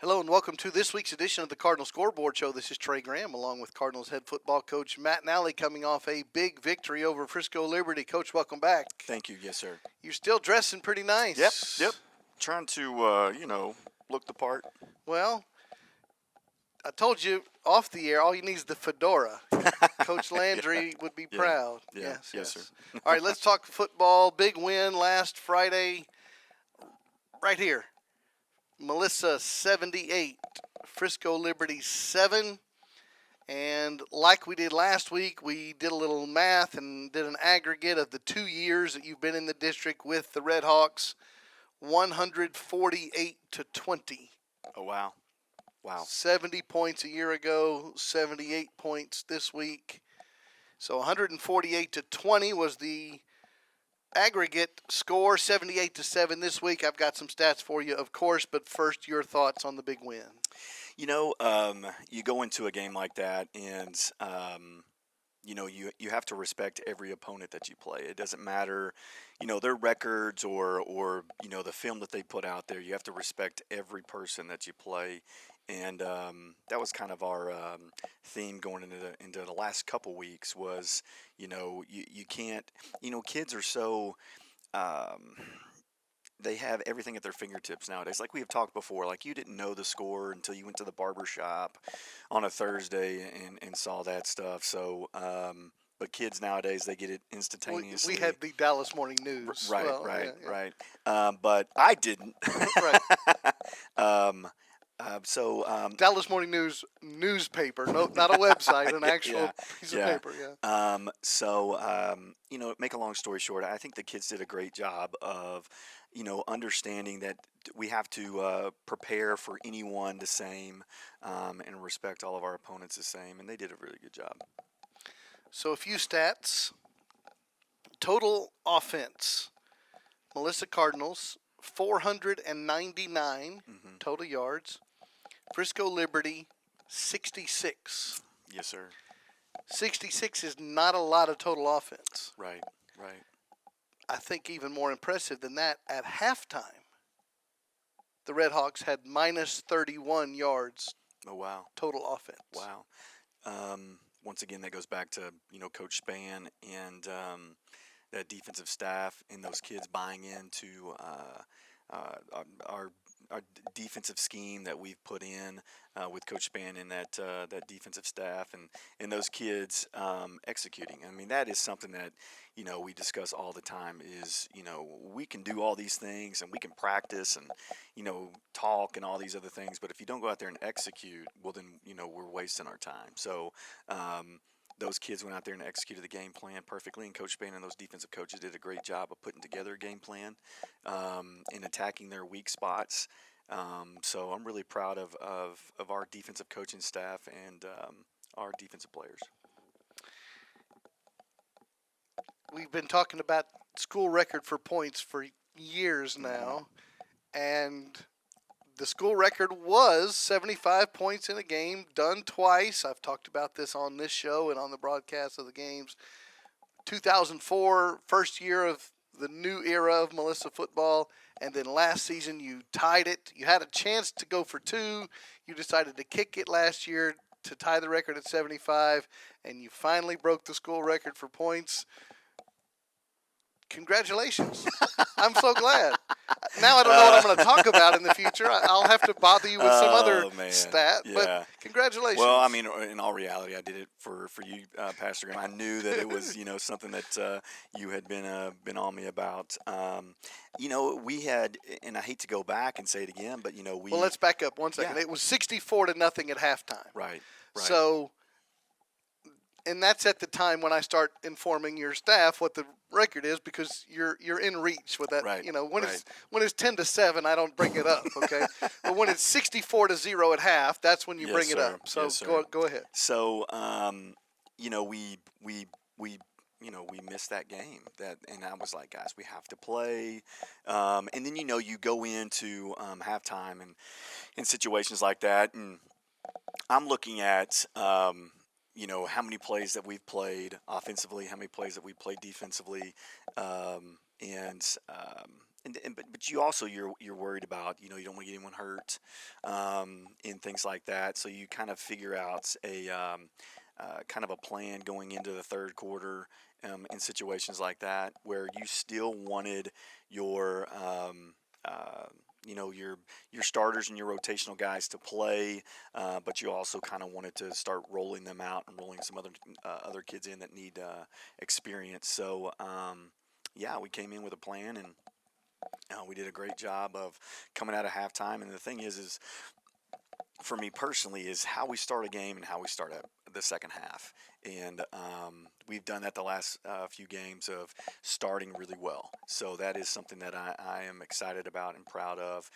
Hello and welcome to this week's edition of the Cardinals Scoreboard Show. This is Trey Graham along with Cardinals head football coach Matt Nally coming off a big victory over Frisco Liberty. Coach, welcome back. Thank you. Yes, sir. You're still dressing pretty nice. Yep. Trying to, look the part. Well, I told you off the air, all you need is the fedora. Coach Landry would be proud. Yeah. Yes, sir. All right, let's talk football. Big win last Friday right here. Melissa 78, Frisco Liberty 7. And like we did last week, we did a little math and did an aggregate of the 2 years that you've been in the district with the Red Hawks, 148-20. Oh, wow. 70 points a year ago, 78 points this week. So 148-20 was the aggregate score, 78-7 this week. I've got some stats for you, of course, but first, your thoughts on the big win. You go into a game like that, and you have to respect every opponent that you play. It doesn't matter, their records or the film that they put out there. You have to respect every person that you play, and that was kind of our theme going into the last couple weeks. Was you can't, kids are so. They have everything at their fingertips nowadays. Like we have talked before, like you didn't know the score until you went to the barber shop on a Thursday and saw that stuff. So, but kids nowadays, they get it instantaneously. We had the Dallas Morning News. Right. But I didn't. Right. Dallas Morning News newspaper, not a website, an actual piece of paper. Yeah. Make a long story short, I think the kids did a great job of, understanding that we have to prepare for anyone the same, and respect all of our opponents the same, and they did a really good job. So a few stats. Total offense. Melissa Cardinals, 499 total yards. Frisco Liberty, 66. Yes, sir. 66 is not a lot of total offense. Right. I think even more impressive than that, at halftime, the Red Hawks had minus 31 yards. Oh, wow. Total offense. Wow. Once again, that goes back to, Coach Spann and that defensive staff and those kids buying into our defensive scheme that we've put in with Coach Spann and that defensive staff and those kids executing. I mean, that is something that, we discuss all the time is, we can do all these things and we can practice and, talk and all these other things. But if you don't go out there and execute, well, then, we're wasting our time. So those kids went out there and executed the game plan perfectly, and Coach Spann and those defensive coaches did a great job of putting together a game plan and attacking their weak spots. So I'm really proud of our defensive coaching staff and our defensive players. We've been talking about school record for points for years now, and the school record was 75 points in a game, done twice. I've talked about this on this show and on the broadcast of the games. 2004, first year of the new era of Melissa football, and then last season you tied it. You had a chance to go for 2. You decided to kick it last year to tie the record at 75, and you finally broke the school record for points. Congratulations. I'm so glad. Now I don't know what I'm going to talk about in the future. I'll have to bother you with some other stat, but congratulations. Well, I mean, in all reality, I did it for you, Pastor Graham. I knew that it was, something that you had been on me about. We had, and I hate to go back and say it again, but, Well, let's back up 1 second. Yeah. It was 64-0 at halftime. Right. So, and that's at the time when I start informing your staff what the record is, because you're in reach with that. Right. When it's 10-7, I don't bring it up. Okay, but when it's 64-0 at half, that's when you bring it up. So go ahead. So we missed that game. And I was like, guys, we have to play. And then you go into halftime and in situations like that, and I'm looking at how many plays that we've played offensively, how many plays that we played defensively, and but you also you're worried about, you don't want to get anyone hurt, and things like that. So you kind of figure out a kind of a plan going into the third quarter, in situations like that where you still wanted your your starters and your rotational guys to play, but you also kind of wanted to start rolling them out and rolling some other kids in that need experience. So yeah, we came in with a plan, and we did a great job of coming out of halftime. And the thing is for me personally, is how we start a game and how we start the second half. And we've done that the last few games of starting really well. So that is something that I am excited about and proud of.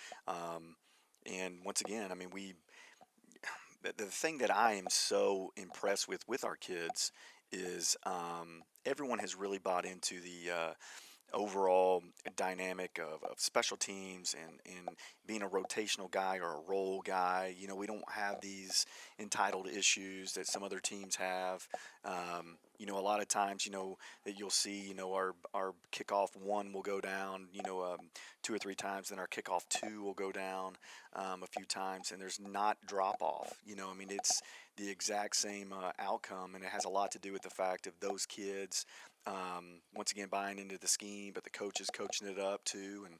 And once again, I mean, the thing that I am so impressed with our kids is everyone has really bought into the overall dynamic of special teams and being a rotational guy or a role guy. We don't have these entitled issues that some other teams have. A lot of times, that you'll see, our kickoff one will go down, two or three times, then our kickoff two will go down a few times, and there's not drop off. I mean, it's the exact same outcome, and it has a lot to do with the fact of those kids once again buying into the scheme, but the coach is coaching it up too, and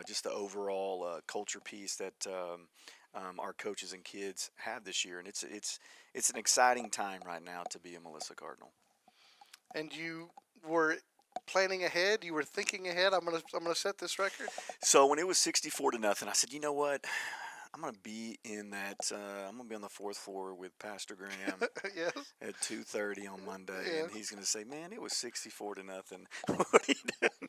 just the overall culture piece that our coaches and kids have this year. And it's an exciting time right now to be a Melissa Cardinal. And you were planning ahead. You were thinking ahead. I'm gonna set this record. So when it was 64-0, I said, you know what? I'm gonna be in that. I'm gonna be on the fourth floor with Pastor Graham Yes. at 2:30 on Monday, Yes. and he's gonna say, "Man, it was 64-0. What are you doing?"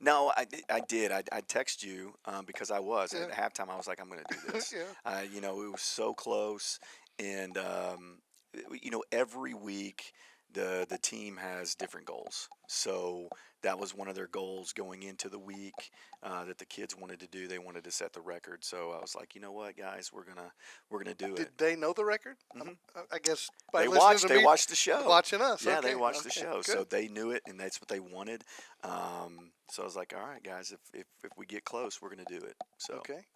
No, I did. I text you because I was Yeah. at halftime. I was like, "I'm gonna do this." Yeah. It was so close, and every week the team has different goals. So that was one of their goals going into the week, that the kids wanted to do. They wanted to set the record. So I was like, you know what, guys, we're gonna do Did it. they know the record? Hmm. I guess by They listening watched. to They me, watched the show. watching us. Yeah, Okay. they watched the Okay. show, Good. so they knew it, and that's what they wanted. So I was like, all right, guys, if we get close, we're gonna do it. So Okay.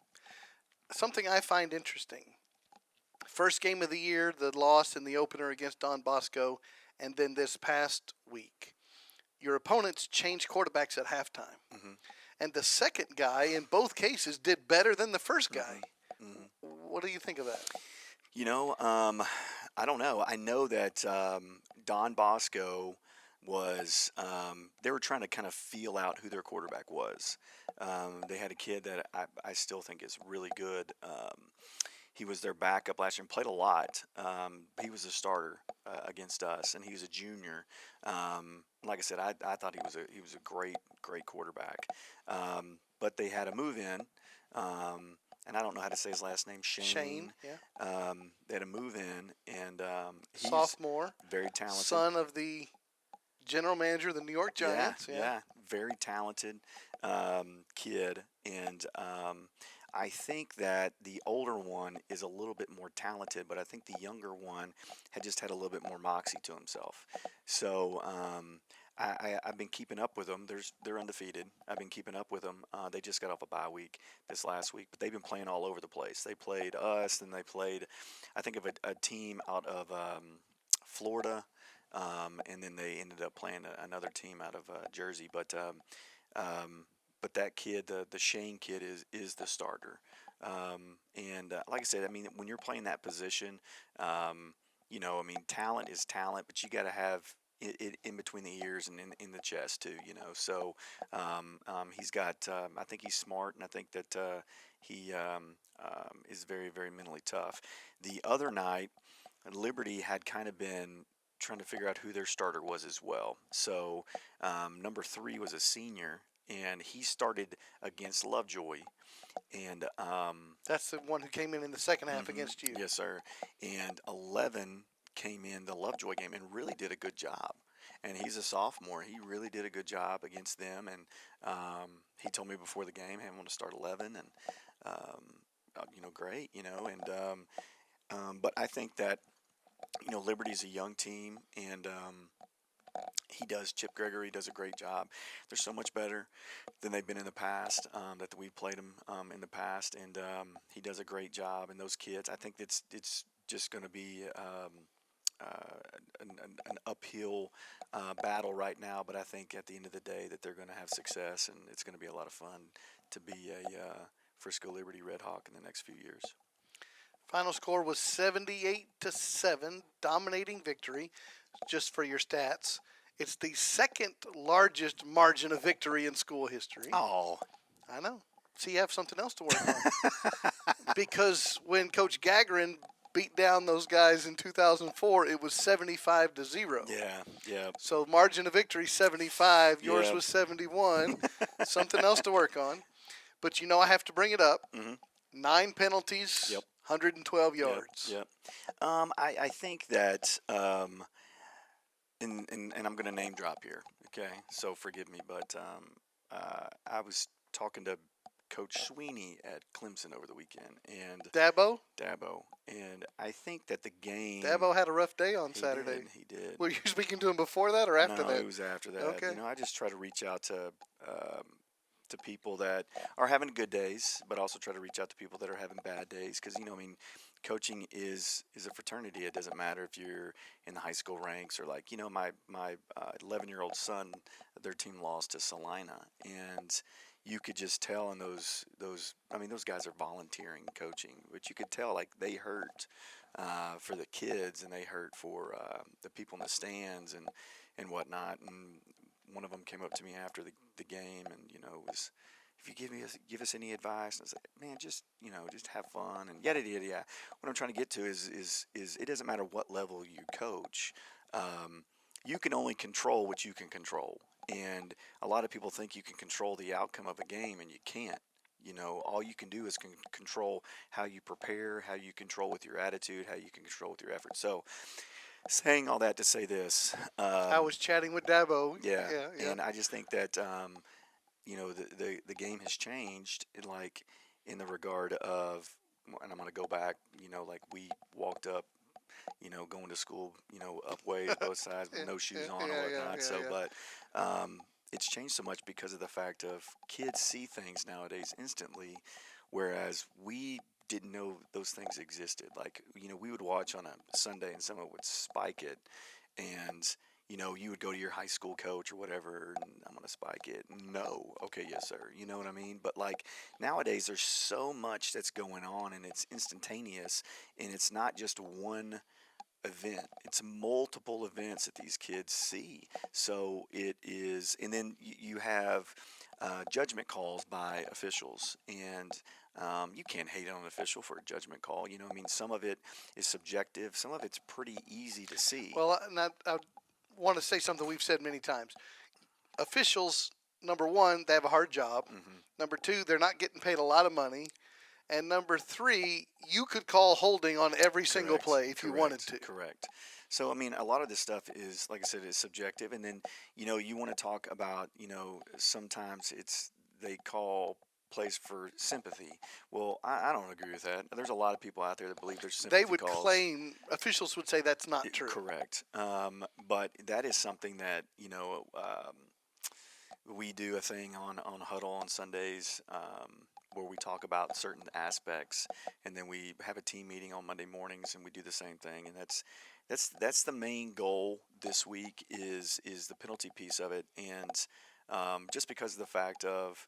Something I find interesting. First game of the year, the loss in the opener against Don Bosco, and then this past week, your opponents changed quarterbacks at halftime. hmm And the second guy in both cases did better than the first guy. hmm hmm What do you think of that? I don't know. I know that Don Bosco was. They were trying to kind of feel out who their quarterback was. They had a kid that I still think is really good. He was their backup last year and played a lot. He was a starter against us, and he was a junior. Like I said, I thought he was a great quarterback. But they had a move in, and I don't know how to say his last name, Shane, Shane. yeah. They had a move in, and he's Sophomore, very talented. son of the general manager of the New York Giants. Yeah, very talented kid, and I think that the older one is a little bit more talented, but I think the younger one had a little bit more moxie to himself. So I've been keeping up with them. They're undefeated. I've been keeping up with them. They just got off a bye week this last week, but they've been playing all over the place. They played us, then they played, I think of a team out of Florida, and then they ended up playing another team out of Jersey. But that kid, the Shane kid, is the starter. And like I said, I mean, when you're playing that position, I mean, talent is talent, but you got to have it in between the ears and in the chest too. So he's got. I think he's smart, and I think that he is very, very mentally tough. The other night, Liberty had kind of been trying to figure out who their starter was as well. So number 3 was a senior, and he started against Lovejoy, and That's the one who came in the second half mhm, against you. yes, sir. And 11 came in the Lovejoy game and really did a good job. And he's a sophomore. He really did a good job against them. And he told me before the game, "Hey, I want to start 11," and great, And but I think that Liberty's a young team, and he does. Chip Gregory does a great job. They're so much better than they've been in the past. That we played them in the past, and he does a great job. And those kids, I think it's just going to be an uphill battle right now. But I think at the end of the day that they're going to have success, and it's going to be a lot of fun to be a Frisco Liberty Red Hawk in the next few years. Final score was 78-7, dominating victory. Just for your stats, it's the second largest margin of victory in school history. Oh, I know. So you have something else to work on. Because when Coach Gagarin beat down those guys in 2004, it was 75-0. Yeah. So margin of victory 75. Yours Yep. was 71. Something else to work on. But I have to bring it up. Mm-hmm. 9 penalties. Yep. 112 yards. Yep. I think that, and I'm going to name drop here, okay? So forgive me, but I was talking to Coach Sweeney at Clemson over the weekend, and Dabo, and I think that the game. Dabo had a rough day on Saturday. He did. Were you speaking to him before that or after No, that? it was after that. Okay. I just try to reach out to people that are having good days, but also try to reach out to people that are having bad days. Because coaching is a fraternity. It doesn't matter if you're in the high school ranks or my 11-year-old son, their team lost to Salina, and you could just tell in those guys are volunteering coaching, but you could tell they hurt for the kids, and they hurt for the people in the stands and whatnot. And one of them came up to me after the game, and was, if you give us any advice, and I was like, man, just have fun and yada yada yada. What I'm trying to get to is it doesn't matter what level you coach, you can only control what you can control, and a lot of people think you can control the outcome of a game, and you can't. All you can do is control how you prepare, how you control with your attitude, how you can control with your effort. So, saying all that to say this, I was chatting with Dabo. yeah. Yeah. And I just think that the game has changed in the regard of, and I'm going to go back, we walked up, going to school, up ways both sides with no shoes on or whatnot. But it's changed so much because of the fact of kids see things nowadays instantly, whereas we didn't know those things existed. We would watch on a Sunday and someone would spike it, and you would go to your high school coach or whatever, and I'm going to spike it. No. Okay, yes, sir. You know what I mean? But nowadays there's so much that's going on, and it's instantaneous, and it's not just one event. It's multiple events that these kids see. So it is, and then you have judgment calls by officials, and you can't hate on an official for a judgment call. Some of it is subjective. Some of it's pretty easy to see. Well, I want to say something we've said many times. Officials, number one, they have a hard job. Mm-hmm. Number two, they're not getting paid a lot of money. And number three, you could call holding on every single play if you wanted to. Correct. So, a lot of this stuff is, like I said, is subjective. And then, you want to talk about, sometimes they call plays for sympathy. Well, I don't agree with that. There's a lot of people out there that believe there's sympathy They would calls. claim, officials would say that's not true. Correct. But that is something that, we do a thing on Huddle on Sundays, where we talk about certain aspects, and then we have a team meeting on Monday mornings, and we do the same thing. And that's the main goal this week is the penalty piece of it, and just because of the fact of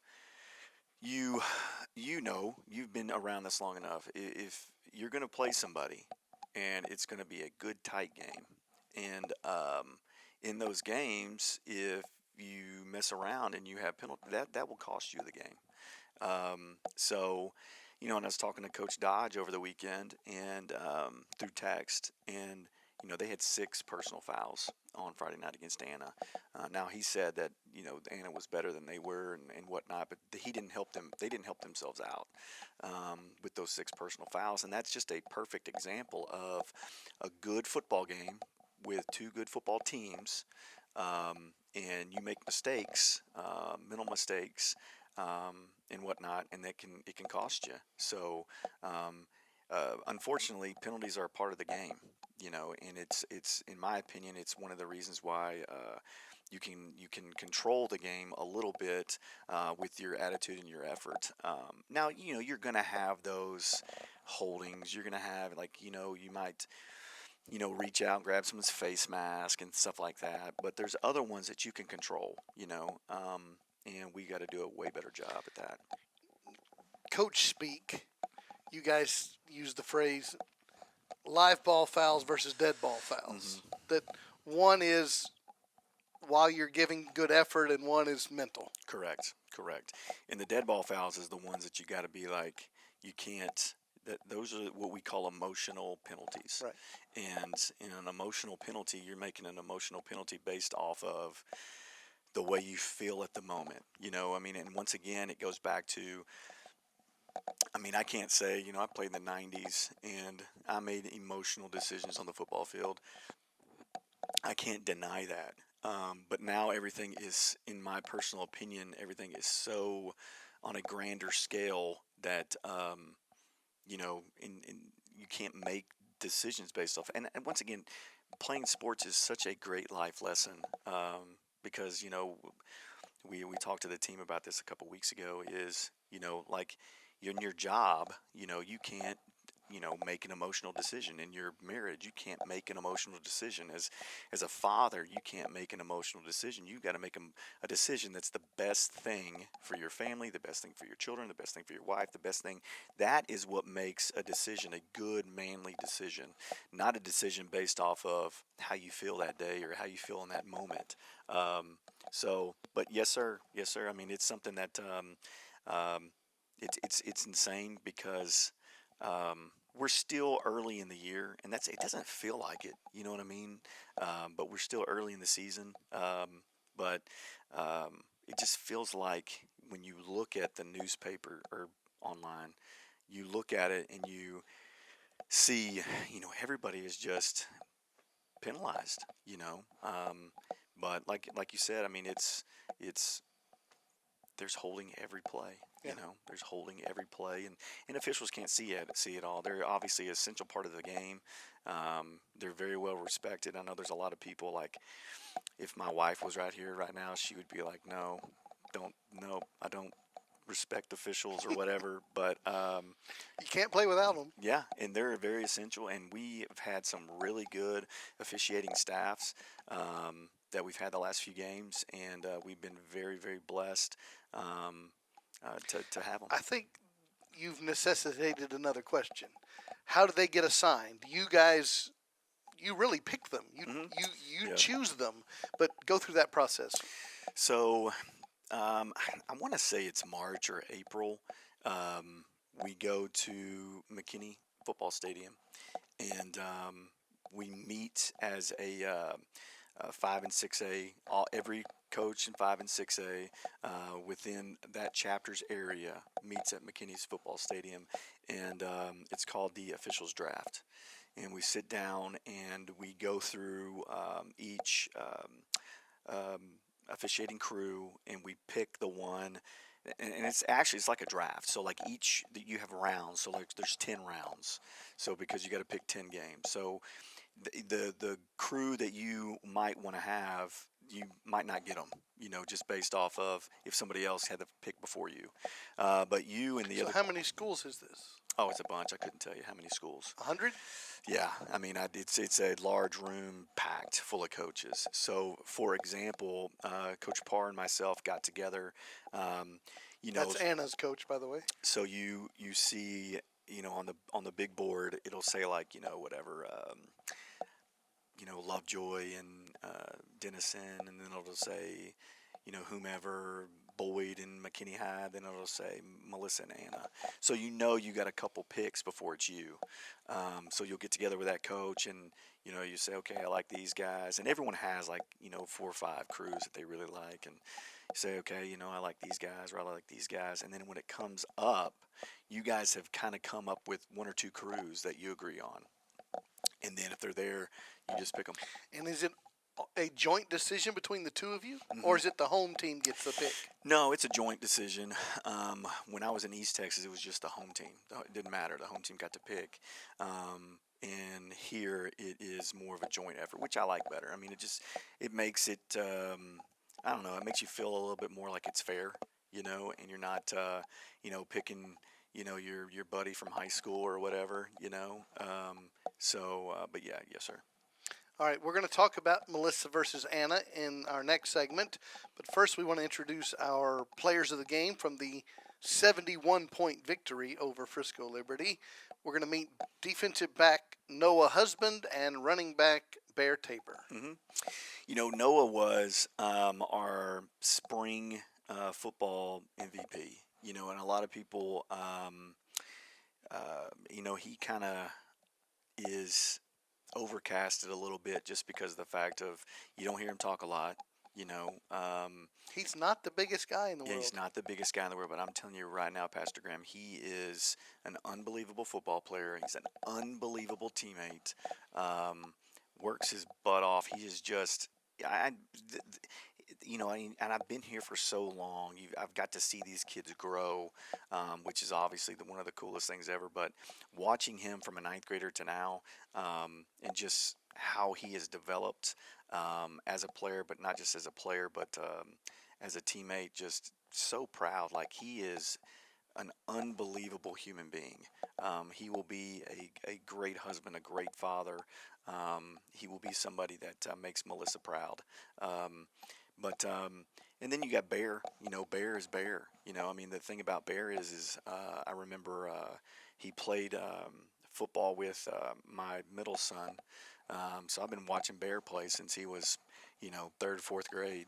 you've been around this long enough. If you're going to play somebody, and it's going to be a good tight game, and in those games, if you mess around and you have penalty, that will cost you the game. So, and I was talking to Coach Dodge over the weekend and through text, and they had 6 personal fouls on Friday night against Anna. Now he said that Anna was better than they were and whatnot, but he didn't help them. They didn't help themselves out with those 6 personal fouls, and that's just a perfect example of a good football game with 2 good football teams. And you make mistakes, mental mistakes, and whatnot, and it can cost you. So unfortunately, penalties are a part of the game, and it's in my opinion, it's one of the reasons why you can control the game a little bit with your attitude and your effort. Now, you're going to have those holdings. You're going to have you might reach out and grab someone's face mask and stuff like that. But there's other ones that you can control, and we got to do a way better job at that. Coach speak, you guys use the phrase live ball fouls versus dead ball fouls. Mm-hmm. That one is while you're giving good effort and one is mental. Correct. And the dead ball fouls is the ones that you got to be like, you can't. Those are what we call emotional penalties. Right. And in an emotional penalty, you're making an emotional penalty based off of the way you feel at the moment. And once again, it goes back to, I can't say, I played in the 90s and I made emotional decisions on the football field. I can't deny that. But now everything is, in my personal opinion, everything is so on a grander scale that, you can't make decisions based off. And once again, playing sports is such a great life lesson because, we talked to the team about this a couple weeks ago is, like in your job, you can't, make an emotional decision in your marriage. You can't make an emotional decision as a father. You can't make an emotional decision. You've got to make a decision that's the best thing for your family, the best thing for your children, the best thing for your wife, the best thing. That is what makes a decision a good, manly decision, not a decision based off of how you feel that day or how you feel in that moment. But yes, sir. It's something that it's insane because we're still early in the year, and it doesn't feel like it. You know what I mean? But we're still early in the season. But it just feels like when you look at the newspaper or online, you look at it and you see, everybody is just penalized. But like you said, it's there's holding every play. Yeah. There's holding every play, and officials can't see it all. They're obviously an essential part of the game. They're very well respected. I know there's a lot of people, like, if my wife was right here right now, she would be like, no, I don't respect officials or whatever. But You can't play without them. yeah, and they're very essential, and we have had some really good officiating staffs that we've had the last few games, and we've been very, very blessed to have them. I think you've necessitated another question. How do they get assigned? You guys, you really pick them. You Yeah. choose them, but go through that process. So I want to say it's March or April. We go to McKinney Football Stadium, and we meet as a 5 and 6A. Every coach in 5 and 6A within that chapter's area meets at McKinney's Football Stadium, and it's called the Officials Draft. And we sit down and we go through each officiating crew, and we pick the one. And it's like a draft. So like you have rounds. So like there's 10 rounds. So because you got to pick 10 games. So the crew that you might want to have, you might not get them, just based off of if somebody else had the pick before you. But you and the So other. how many schools is this? Oh, it's a bunch. I couldn't tell you how many schools. 100? Yeah, it's a large room packed full of coaches. So, for example, Coach Parr and myself got together. That's Anna's coach, by the way. So you see, on the big board, it'll say like whatever, Lovejoy and Denison, and then it'll say, whomever, Boyd and McKinney High. Then it'll say Melissa and Anna. So you got a couple picks before it's you. So you'll get together with that coach, and you say, okay, I like these guys, and everyone has like 4 or 5 crews that they really like, and you say, okay, I like these guys, or I like these guys, and then when it comes up, you guys have kind of come up with 1 or 2 crews that you agree on, and then if they're there, you just pick them. And is it a joint decision between the two of you, or is it the home team gets the pick? No, it's a joint decision. When I was in East Texas, it was just the home team. It didn't matter. The home team got to pick. And here it is more of a joint effort, which I like better. I mean, it makes it, I don't know, it makes you feel a little bit more like it's fair, and you're not, picking, your buddy from high school or whatever, but yeah, yes, sir. All right, we're going to talk about Melissa versus Anna in our next segment. But first, we want to introduce our players of the game from the 71-point victory over Frisco Liberty. We're going to meet defensive back Noah Husband and running back Bear Tabor. Noah was our spring football MVP, and a lot of people, he kind of is overcasted a little bit just because of the fact of you don't hear him talk a lot. He's not the biggest guy in the world. He's not the biggest guy in the world, but I'm telling you right now, Pastor Graham, he is an unbelievable football player. He's an unbelievable teammate. Works his butt off. He is just, and I've been here for so long. I've got to see these kids grow, which is obviously one of the coolest things ever. But watching him from a ninth grader to now, and just how he has developed as a player, but not just as a player, but as a teammate, just so proud. Like, he is an unbelievable human being. He will be a great husband, a great father. He will be somebody that makes Melissa proud. And then you got Bear. Bear is Bear. The thing about Bear is I remember he played football with my middle son. So I've been watching Bear play since he was, third, fourth grade.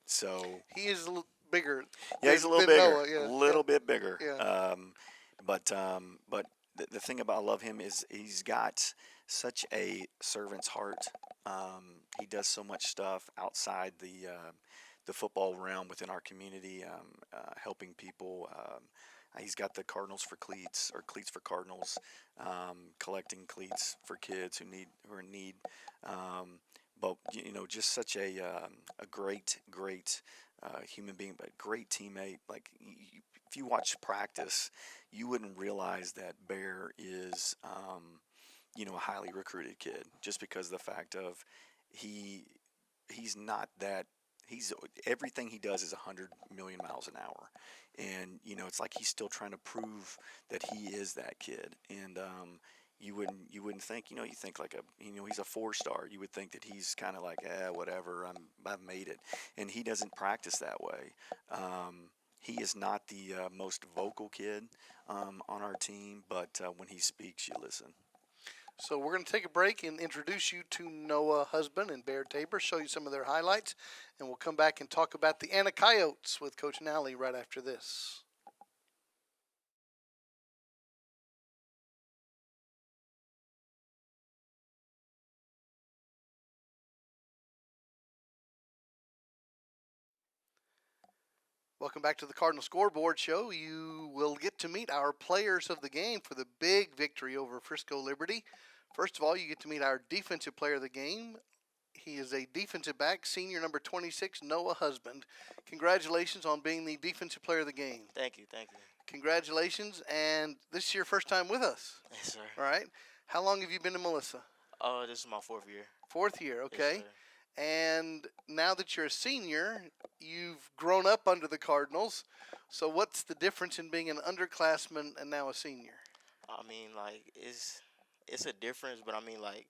So he is a little bigger. Yeah, he's a little bigger, Noah, yeah. a little bit bigger. Yeah. But the thing about I love him is he's got such a servant's heart. He does so much stuff outside the football realm within our community, helping people. He's got the Cardinals for Cleats, or Cleats for Cardinals, collecting cleats for kids who are in need. But just such a great human being, but great teammate. Like, if you watch practice, you wouldn't realize that Bear is a highly recruited kid, just because of the fact of he's not that. Everything he does is 100 million miles an hour, and it's like he's still trying to prove that he is that kid. And you wouldn't think, you think like he's a 4-star. You would think that he's kind of like, whatever, I've made it, and he doesn't practice that way. He is not the most vocal kid on our team, but when he speaks, you listen. So we're going to take a break and introduce you to Noah Husband and Bear Tabor, show you some of their highlights, and we'll come back and talk about the Anna Coyotes with Coach Nally right after this. Welcome back to the Cardinal Scoreboard Show. You will get to meet our players of the game for the big victory over Frisco Liberty. First of all, you get to meet our defensive player of the game. He is a defensive back, senior number 26, Noah Husband. Congratulations on being the defensive player of the game. Thank you. Congratulations, and this is your first time with us. Yes, sir. All right. How long have you been in Melissa? This is my 4th year. 4th year, okay. Yes, and now that you're a senior, you've grown up under the Cardinals. So what's the difference in being an underclassman and now a senior? I mean, like, it's a difference, but I mean, like,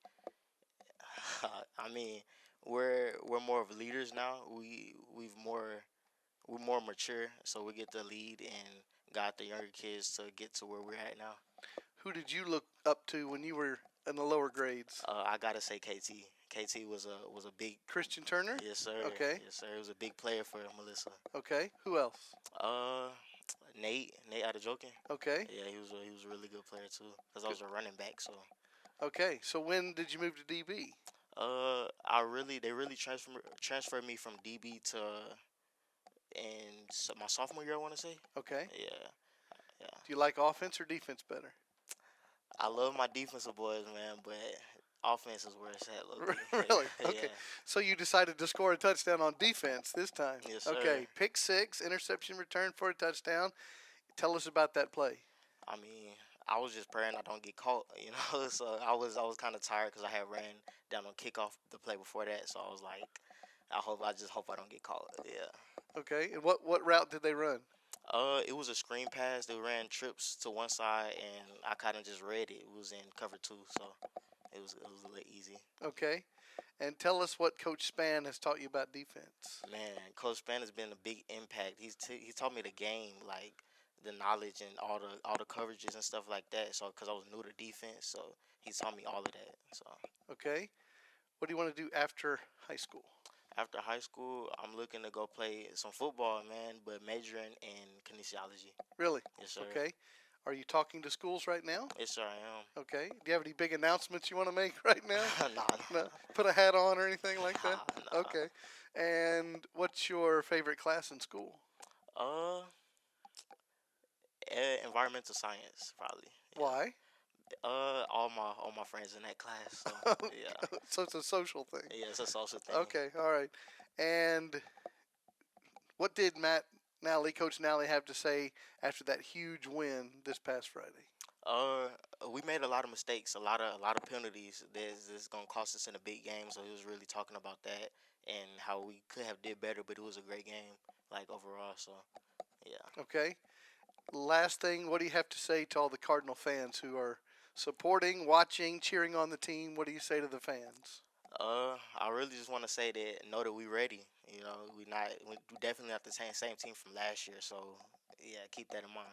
we're more of leaders now. We're more mature, so we get to lead and guide the younger kids to get to where we're at now. Who did you look up to when you were in the lower grades? I gotta say KT. KT was a big Christian Turner? Yes, sir. Okay. Yes, sir. He was a big player for Melissa. Okay. Who else? Nate out of joking. Okay. Yeah, he was a really good player too, because I was a running back. So. Okay. So when did you move to DB? They really transferred me from DB to my sophomore year, I want to say. Okay. Yeah. Do you like offense or defense better? I love my defensive boys, man, but Offense is where it's at, low-key. Really? Yeah. Okay. So you decided to score a touchdown on defense this time. Yes, sir. Okay. Pick six, interception return for a touchdown. Tell us about that play. I mean, I was just praying I don't get caught, you know. So I was kind of tired because I had ran down on kickoff the play before that. So I was like, I just hope I don't get caught. Yeah. Okay. And what route did they run? It was a screen pass. They ran trips to one side, and I kind of just read it. It was in cover two, so it was a little easy. Okay. And tell us what Coach Spann has taught you about defense. Man, Coach Spann has been a big impact. He taught me the game, like the knowledge and all the coverages and stuff like that. So because I was new to defense, so he taught me all of that. So Okay. What do you want to do after high school? after high school, I'm looking to go play some football, man, but majoring in kinesiology. Really? Yes, sir. Okay. Are you talking to schools right now? Yes, sir, I Okay. Do you have any big announcements you want to make right now? am. Nah, No. Put a hat on or anything like that? nah. Okay. And what's your favorite class in school? Uh, environmental science, probably. Yeah. Why? All my friends in that class. So yeah, So it's a social thing. yeah, it's a social thing. Okay. All right. And what did Coach Nally, have to say after that huge win this past Friday? We made a lot of mistakes, a lot of penalties that's gonna cost us in a big game. So he was really talking about that and how we could have did better, but it was a great game, like overall. So yeah. Okay. Last thing, what do you have to say to all the Cardinal fans who are supporting, watching, cheering on the team? What do you say to the fans? I really just want to say that know that we ready. You know, we definitely not the same team from last year. So yeah, keep that in mind.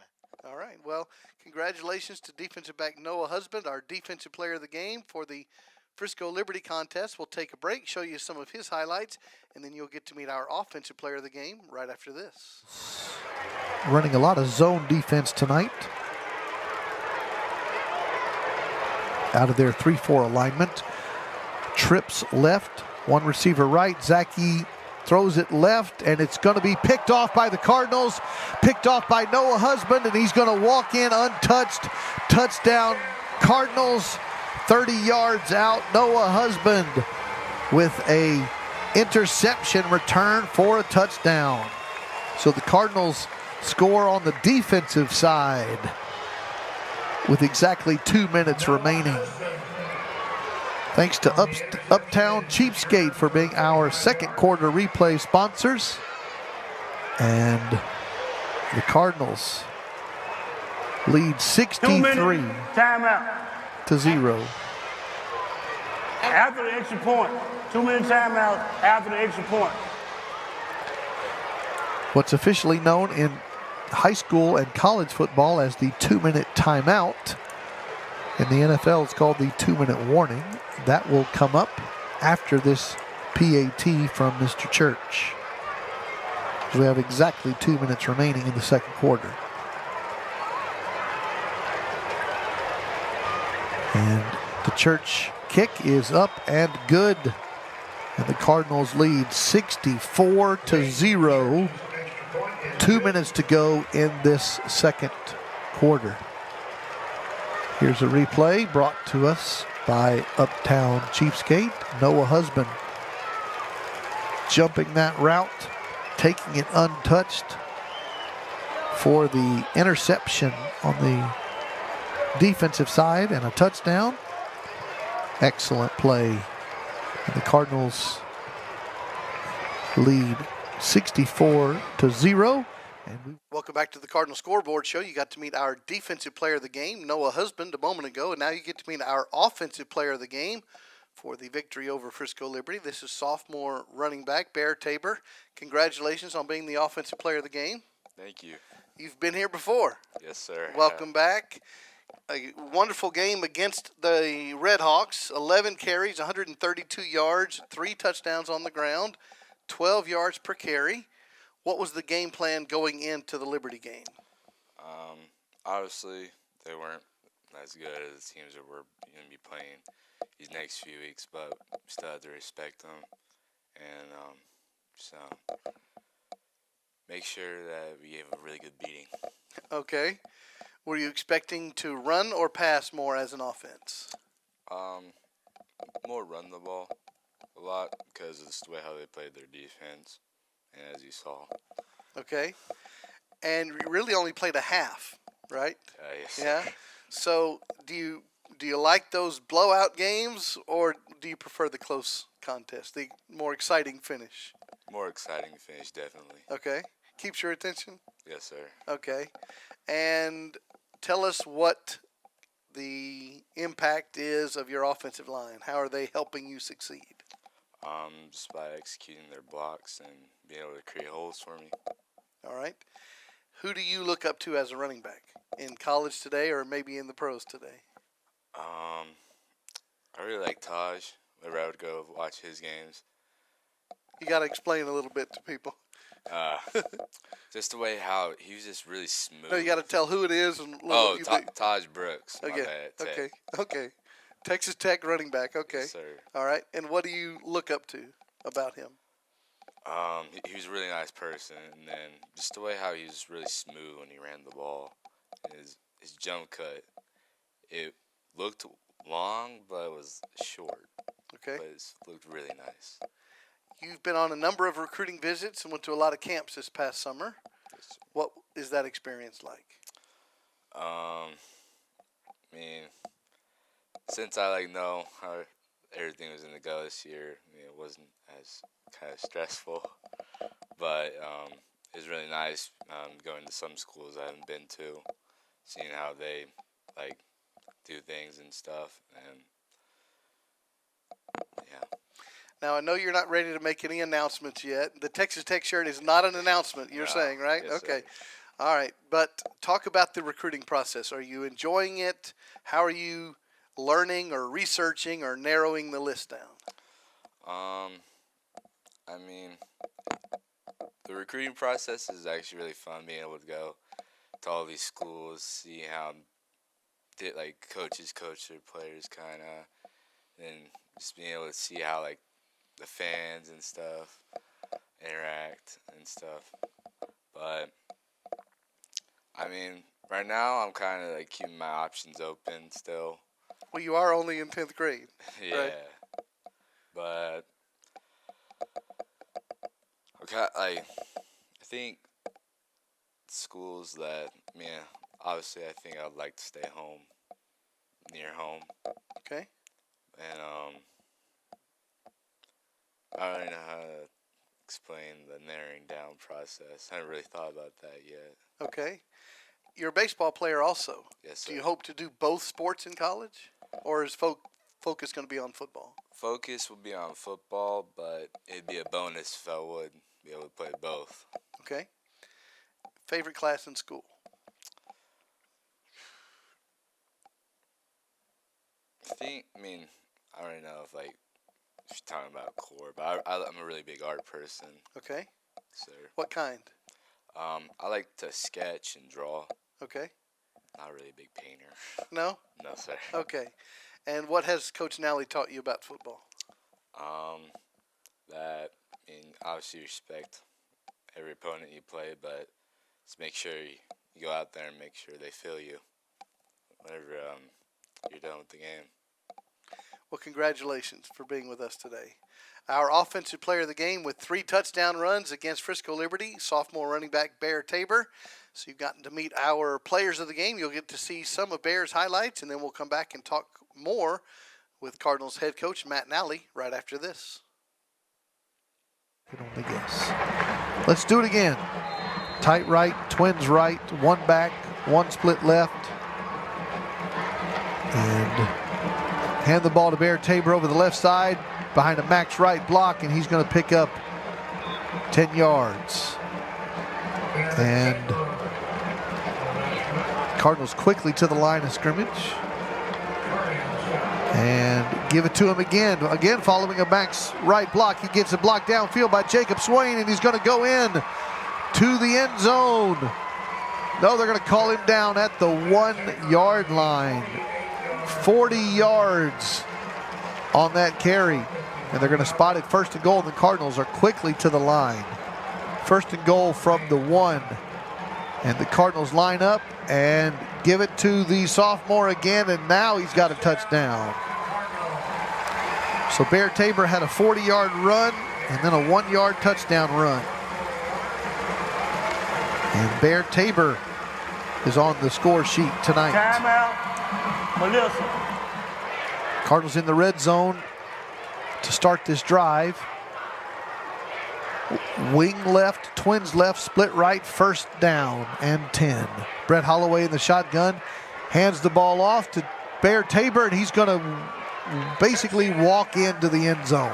All right. Well, congratulations to defensive back Noah Husband, our defensive player of the game for the Frisco Liberty contest. We'll take a break, show you some of his highlights, and then you'll get to meet our offensive player of the game right after this. Running a lot of zone defense tonight. Out of their 3-4 alignment. Trips left, one receiver right. Zachy throws it left, and it's going to be picked off by the Cardinals. Picked off by Noah Husband, and he's going to walk in untouched. Touchdown, Cardinals, 30 yards out. Noah Husband with a interception return for a touchdown. So the Cardinals score on the defensive side with exactly 2 minutes remaining. Thanks to Uptown Cheapskate for being our second quarter replay sponsors. And the Cardinals lead 63 timeout to 0. after the extra point. 2-minute timeout after the extra point. What's officially known in high school and college football as the 2-minute timeout. In the NFL, it's called the 2-minute warning. That will come up after this PAT from Mr. Church. So we have exactly 2 minutes remaining in the second quarter. And the Church kick is up and good. And the Cardinals lead 64 to 0. 2 minutes to go in this second quarter. Here's a replay brought to us by Uptown Cheapskate. Noah Husband jumping that route, taking it untouched for the interception on the defensive side and a touchdown. Excellent play. And the Cardinals lead 64 to 0. Welcome back to the Cardinal Scoreboard Show. You got to meet our defensive player of the game, Noah Husband, a moment ago, and now you get to meet our offensive player of the game for the victory over Frisco Liberty. This is sophomore running back Bear Tabor. Congratulations on being the offensive player of the game. Thank you. You've been here before. Yes, sir. Welcome back. A wonderful game against the Redhawks. 11 carries, 132 yards, 3 touchdowns on the ground, 12 yards per carry. What was the game plan going into the Liberty game? Obviously, they weren't as good as the teams that we're going to be playing these next few weeks, but we still have to respect them and so make sure that we have a really good beating. Okay. Were you expecting to run or pass more as an offense? more run the ball a lot because of the way how they played their defense, and as you saw. Okay. And you really only played a half, right? Yes, Yeah. sir. So do you like those blowout games, or do you prefer the close contest, the more exciting finish? More exciting finish, definitely. Okay. Keeps your attention? Yes, sir. Okay. And tell us what the impact is of your offensive line. How are they helping you succeed? Just by executing their blocks and being able to create holes for me. All right. Who do you look up to as a running back in college today, or maybe in the pros today? I really like Taj. Whenever I would go watch his games, You got to explain a little bit to people. just the way how he was just really smooth. No, you got to tell who it is and Oh, what you think. Taj Brooks. My Okay. bad, Tech. Okay. Okay. Texas Tech running back. Okay. Yes, sir. All right. And what do you look up to about him? He was a really nice person, and then just the way how he was really smooth when he ran the ball. His jump cut, it looked long, but it was short. Okay. But it looked really nice. You've been on a number of recruiting visits and went to a lot of camps this past summer. Yes, sir. What is that experience like? I mean, since I know how everything was going to go this year, it wasn't as kind of stressful. But it was really nice going to some schools I haven't been to, seeing how they do things and stuff, and yeah. Now, I know you're not ready to make any announcements yet. The Texas Tech shirt is not an announcement, you're No. saying, right? Yes, sir. Okay. All right. But talk about the recruiting process. Are you enjoying it? How are you learning or researching or narrowing the list down? I mean, the recruiting process is actually really fun, being able to go to all these schools, see how coaches coach their players, kind of, and just being able to see how the fans and stuff interact and stuff. But I mean, right now I'm kind of keeping my options open still. Well, you are only in 10th grade. Yeah, Right. but okay, I think schools that obviously I think I'd like to stay home, near home, Okay. and I don't know how to explain the narrowing down process. I haven't really thought about that yet. Okay. You're a baseball player also. Yes, sir. Do you hope to do both sports in college? Or is focus going to be on football? Focus would be on football, but it'd be a bonus if I would be able to play both. Okay. Favorite class in school? I don't know if you're talking about core, but I'm a really big art person, Okay. sir. What kind? I like to sketch and draw. Okay. Not really a big painter. No? No, sir. Okay. And what has Coach Nally taught you about football? Obviously respect every opponent you play, but just make sure you go out there and make sure they feel you whenever you're done with the game. Well, congratulations for being with us today. Our offensive player of the game with 3 touchdown runs against Frisco Liberty, sophomore running back Bear Tabor. So you've gotten to meet our players of the game. You'll get to see some of Bear's highlights, and then we'll come back and talk more with Cardinals head coach Matt Nally right after this. Can only guess. Let's do it again. Tight right, twins right, one back, one split left. And hand the ball to Bear Tabor over the left side behind a Max Wright block, and he's going to pick up 10 yards. And Cardinals quickly to the line of scrimmage. And give it to him again. Again, following a Max Wright block. He gets a block downfield by Jacob Swain, and he's going to go in to the end zone. No, they're going to call him down at the 1 yard line. 40 yards on that carry. And they're going to spot it first and goal, and the Cardinals are quickly to the line. First and goal from the 1. And the Cardinals line up and give it to the sophomore again, and now he's got a touchdown. So Bear Tabor had a 40-yard run and then a 1-yard touchdown run. And Bear Tabor is on the score sheet tonight. Timeout. Melissa. Cardinals in the red zone to start this drive. Wing left, twins left, split right, first down and 10. Brett Holloway in the shotgun hands the ball off to Bear Tabor, and he's going to basically walk into the end zone.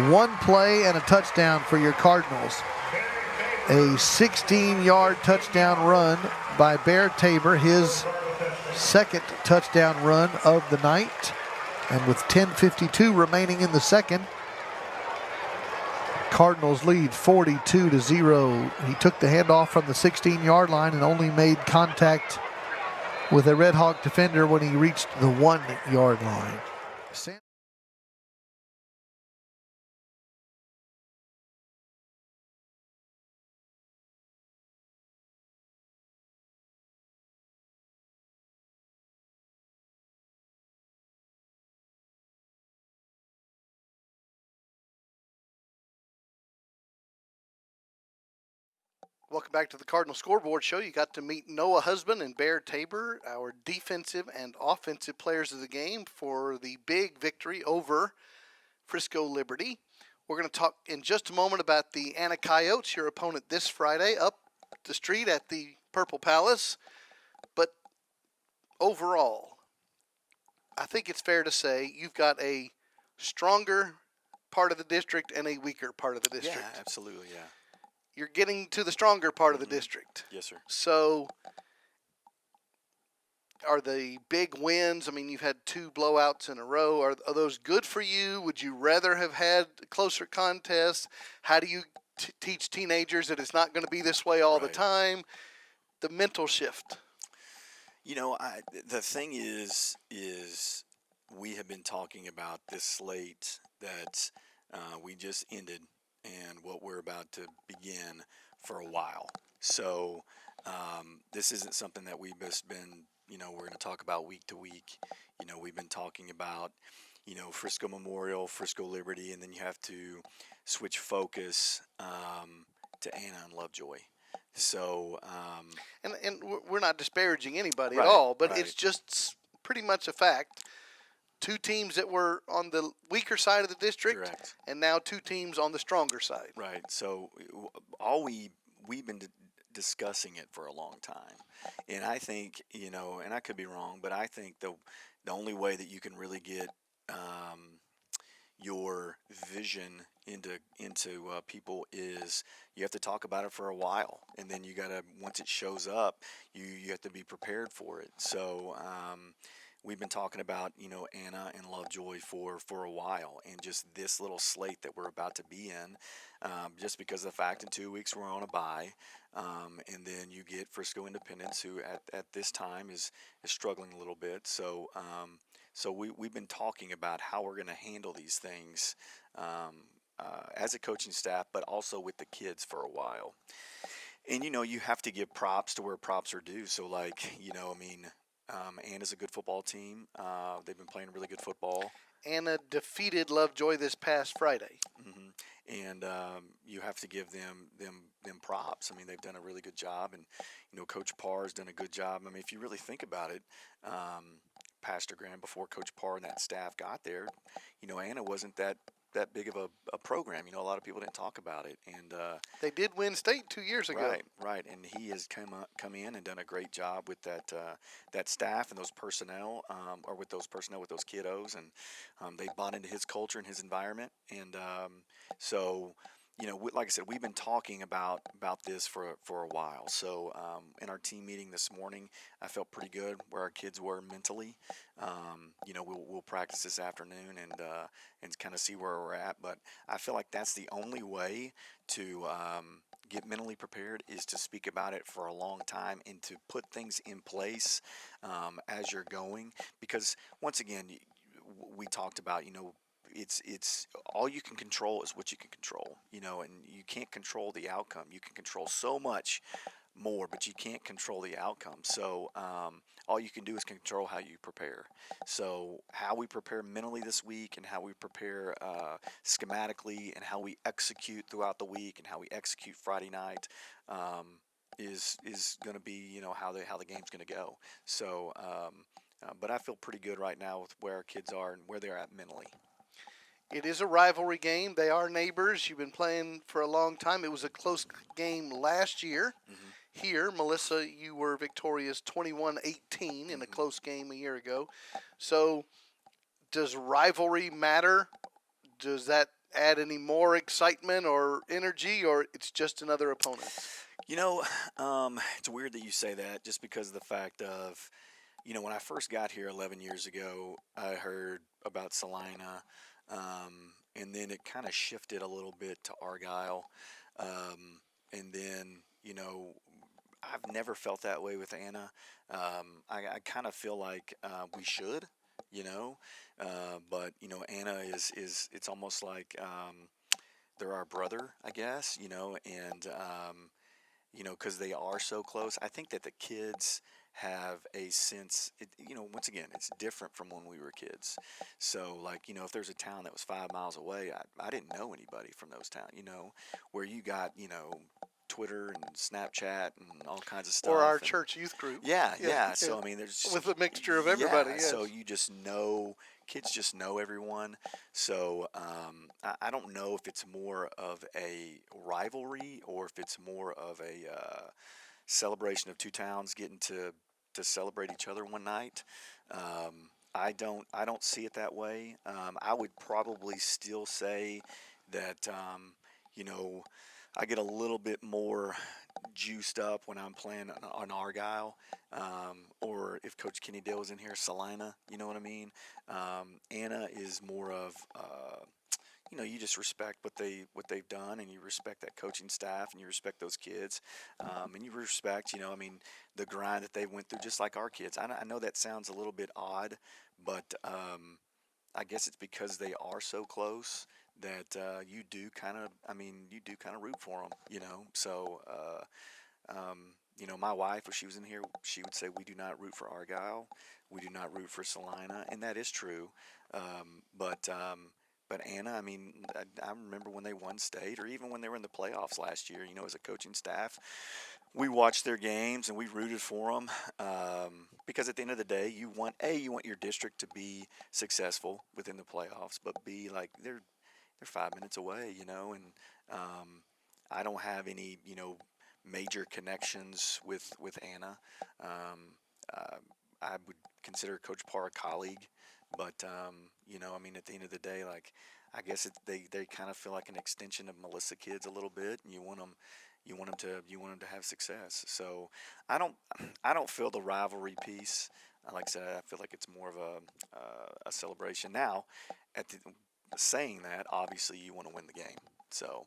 One play and a touchdown for your Cardinals. A 16-yard touchdown run by Bear Tabor, his second touchdown run of the night. And with 10:52 remaining in the second, Cardinals lead 42-0. He took the handoff from the 16-yard line and only made contact with a Red Hawk defender when he reached the 1-yard line. Welcome back to the Cardinal Scoreboard Show. You got to meet Noah Husband and Bear Tabor, our defensive and offensive players of the game, for the big victory over Frisco Liberty. We're going to talk in just a moment about the Anna Coyotes, your opponent this Friday, up the street at the Purple Palace. But overall, I think it's fair to say you've got a stronger part of the district and a weaker part of the district. Yeah, absolutely, yeah. You're getting to the stronger part of the district. Yes, sir. So are the big wins, I mean, you've had 2 blowouts in a row. Are those good for you? Would you rather have had closer contests? How do you teach teenagers that it's not going to be this way all the time? The mental shift. You know, the thing is we have been talking about this slate that we just ended and what we're about to begin for a while. So this isn't something that we've just been, we're going to talk about week to week. We've been talking about, Frisco Memorial, Frisco Liberty, and then you have to switch focus to Anna and Lovejoy. So, and we're not disparaging anybody Right, at all, but right. it's just pretty much a fact. 2 teams that were on the weaker side of the district, Correct. and now 2 teams on the stronger side. Right. So we've been discussing it for a long time, and I think and I could be wrong, but I think the only way that you can really get your vision into people is you have to talk about it for a while, and then you gotta, once it shows up, you have to be prepared for it. So we've been talking about Anna and Lovejoy for a while, and just this little slate that we're about to be in, just because of the fact in 2 weeks we're on a bye, and then you get Frisco Independence, who at this time is struggling a little bit. So we've been talking about how we're going to handle these things as a coaching staff, but also with the kids for a while. And you have to give props to where props are due. So Anna's a good football team. They've been playing really good football. Anna defeated Lovejoy this past Friday. Mm-hmm. And you have to give them props. I mean, they've done a really good job, and Coach Parr has done a good job. I mean, if you really think about it, Pastor Graham, before Coach Parr and that staff got there, Anna wasn't that big of a program. A lot of people didn't talk about it, and They did win state 2 years ago. Right, and he has come in and done a great job with that staff and those personnel, with those kiddos, and they bought into his culture and his environment, and so. Like I said, we've been talking about this for a while. So in our team meeting this morning, I felt pretty good where our kids were mentally. We'll practice this afternoon and kind of see where we're at. But I feel like that's the only way to get mentally prepared, is to speak about it for a long time and to put things in place as you're going. Because once again, we talked about it's all you can control is what you can control, and you can't control the outcome. You can control so much more, but you can't control the outcome. So all you can do is control how you prepare. So how we prepare mentally this week, and how we prepare schematically, and how we execute throughout the week, and how we execute Friday night is going to be, how the game's going to go. So, but I feel pretty good right now with where our kids are and where they're at mentally. It is a rivalry game. They are neighbors. You've been playing for a long time. It was a close game last year. Here, Melissa, you were victorious 21-18 in a close game a year ago. So does rivalry matter? Does that add any more excitement or energy, or it's just another opponent? It's weird that you say that, just because of the fact of, when I first got here 11 years ago, I heard about Salina, and then it kind of shifted a little bit to Argyle. And then, I've never felt that way with Anna. I kind of feel like we should, but, Anna it's almost like they're our brother, I guess, and, because they are so close. I think that the kids have a sense, once again, it's different from when we were kids. So, like, if there's a town that was 5 miles away, I didn't know anybody from those towns, where you got, Twitter and Snapchat and all kinds of stuff. Or our church youth group. Yeah. So, I mean, there's with a mixture of everybody. Yeah, yes. so you just know, kids just know everyone. So I don't know if it's more of a rivalry or if it's more of a celebration of two towns getting to celebrate each other one night. I don't see it that way. I would probably still say that I get a little bit more juiced up when I'm playing on Argyle, or if Coach Kenny Dale was in here, Salina. You know what I mean? Anna is more of you just respect what they've done, and you respect that coaching staff, and you respect those kids, and you respect the grind that they went through, just like our kids. I know that sounds a little bit odd, but I guess it's because they are so close that you do kind of root for them, So, my wife, if she was in here, she would say we do not root for Argyle, we do not root for Salina, and that is true. But Anna, I remember when they won state, or even when they were in the playoffs last year. As a coaching staff, we watched their games and we rooted for them, because at the end of the day, you want your district to be successful within the playoffs, but B, like, they're 5 minutes away, and I don't have any major connections with Anna. I would consider Coach Parr a colleague, but at the end of the day, like, I guess they kind of feel like an extension of Melissa kids a little bit, and you want them to have success. So I don't feel the rivalry piece. Like I said, I feel like it's more of a celebration. Now, saying that, obviously you want to win the game. So,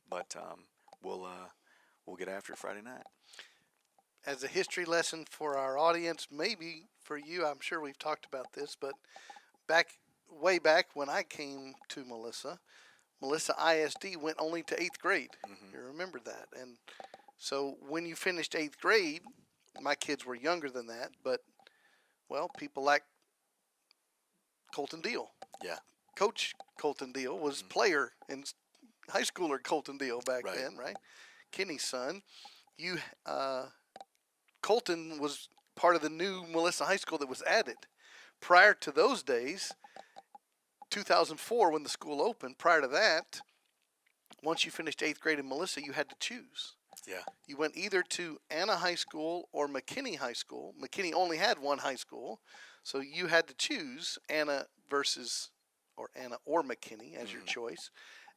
but we'll get after it Friday night. As a history lesson for our audience, maybe for you, I'm sure we've talked about this, but way back when I came to Melissa ISD went only to 8th grade. You remember that. And so when you finished 8th grade, my kids were younger than that, but, well, people like Colton Deal. Yeah. Coach Colton Deal was player and high schooler Colton Deal back then, right? Kenny's son. Colton was part of the new Melissa High School that was added. Prior to those days, 2004 when the school opened, prior to that, once you finished 8th grade in Melissa, you had to choose. Yeah. You went either to Anna High School or McKinney High School. McKinney only had one high school, so you had to choose Anna or McKinney as your choice.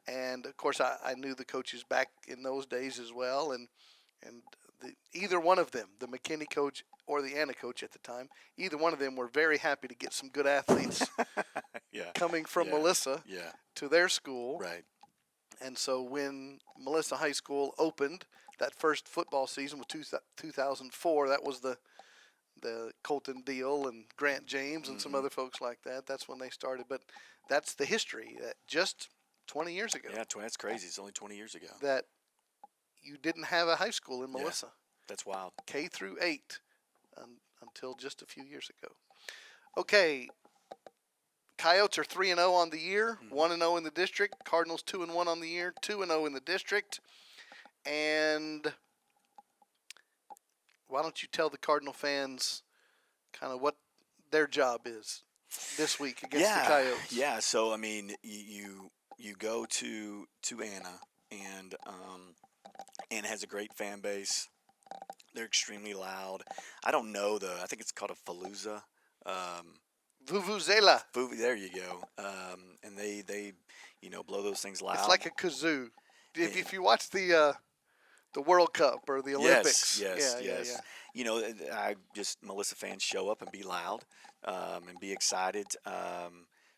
And of course, I knew the coaches back in those days as well, and either one of them, the McKinney coach or the Anna coach at the time, either one of them were very happy to get some good athletes coming from Melissa to their school. Right. And so when Melissa High School opened, that first football season was 2004. That was the Colton Deal and Grant James and some other folks like that. That's when they started. But that's the history. Just 20 years ago. Yeah, that's crazy. It's only 20 years ago. That you didn't have a high school in Yeah. Melissa. That's wild. K through 8 until just a few years ago. Okay, Coyotes are 3-0 on the year, 1-0 in the district. Cardinals 2-1 on the year, 2-0 in the district. And why don't you tell the Cardinal fans kind of what their job is this week against the Coyotes? Yeah. So I mean, you go to Anna, and Anna has a great fan base. They're extremely loud. I don't know I think it's called a Falooza. Vuvuzela. There you go. And they blow those things loud. It's like a kazoo. If you watch the World Cup or the Olympics. Yes. Yeah. Melissa fans show up and be loud, and be excited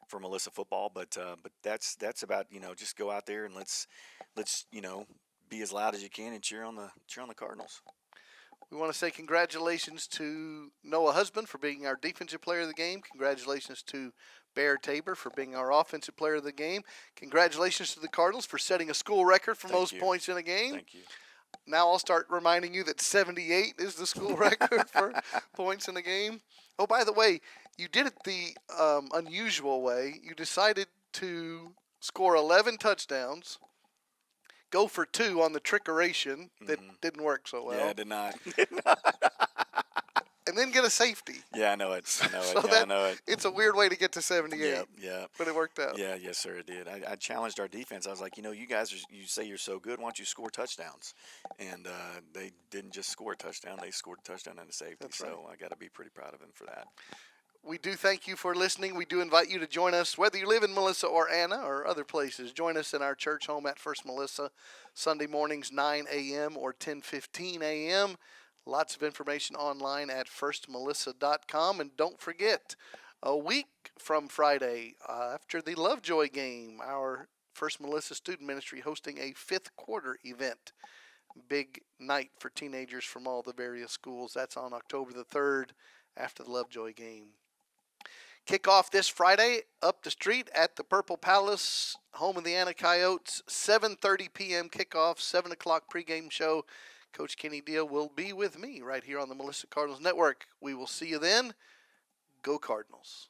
for Melissa football. But that's about just go out there and let's be as loud as you can and cheer on the Cardinals. We want to say congratulations to Noah Husband for being our defensive player of the game. Congratulations to Bear Tabor for being our offensive player of the game. Congratulations to the Cardinals for setting a school record for most points in a game. Thank you. Now I'll start reminding you that 78 is the school record for points in a game. Oh, by the way, you did it the unusual way. You decided to score 11 touchdowns, go for 2 on the trickeration that didn't work so well. Yeah, did not. And then get a safety. Yeah, I know it. So I know it. It's a weird way to get to 78. Yeah. But it worked out. Yeah, yes, sir, it did. I challenged our defense. I was like, you guys, you say you're so good. Why don't you score touchdowns? And they didn't just score a touchdown. They scored a touchdown and a safety. That's so I got to be pretty proud of them for that. We do thank you for listening. We do invite you to join us, whether you live in Melissa or Anna or other places. Join us in our church home at First Melissa, Sunday mornings 9 a.m. or 10:15 a.m. Lots of information online at firstmelissa.com. And don't forget, a week from Friday, after the Lovejoy game, our First Melissa Student Ministry hosting a 5th quarter event. Big night for teenagers from all the various schools. That's on October the 3rd after the Lovejoy game. Kickoff this Friday up the street at the Purple Palace, home of the Anna Coyotes. 7:30 p.m. kickoff, 7 o'clock pregame show. Coach Kenny Deal will be with me right here on the Melissa Cardinals Network. We will see you then. Go Cardinals.